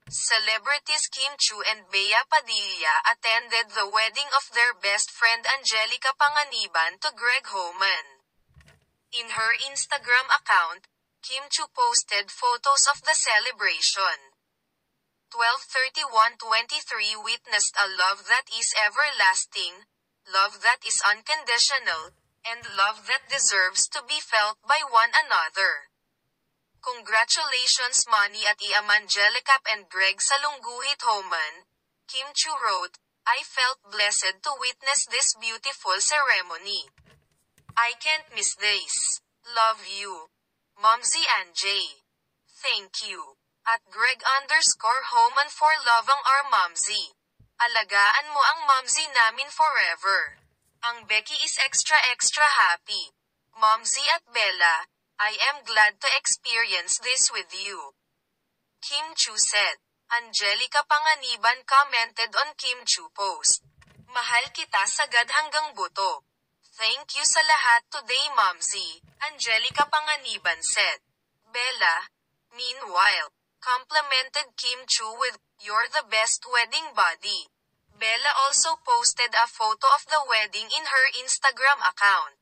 Celebrities Kim Chu and Bea Padilla attended the wedding of their best friend Angelica Panganiban to Greg Homan. In her Instagram account, Kim Chu posted photos of the celebration. 12/31/23 witnessed a love that is everlasting, love that is unconditional, and love that deserves to be felt by one another. Congratulations Manny at Iam Angelica and Greg Salungguhit Homan, Kim Chu wrote, I felt blessed to witness this beautiful ceremony. I can't miss this. Love you. Momsy Anjay. Thank you. At Greg_Homan for loving our Momsy. Alagaan mo ang Momsy namin forever. Ang Becky is extra happy. Momsy at Bella, I am glad to experience this with you. Kim Chu said. Angelica Panganiban commented on Kim Chu post. Mahal kita sagad hanggang buto. Thank you sa lahat today Momsy, Angelica Panganiban said. Bella, meanwhile, complimented Kim Chu with, you're the best wedding buddy. Bella also posted a photo of the wedding in her Instagram account.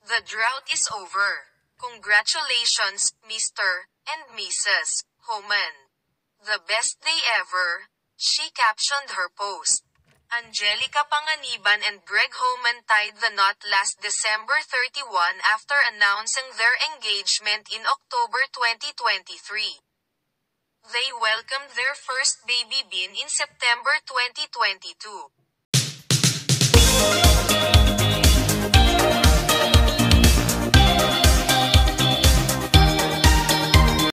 The drought is over. Congratulations, Mr. and Mrs. Homan. The best day ever, she captioned her post. Angelica Panganiban and Greg Homan tied the knot last December 31 after announcing their engagement in October 2023. They welcomed their first baby Bin in September 2022.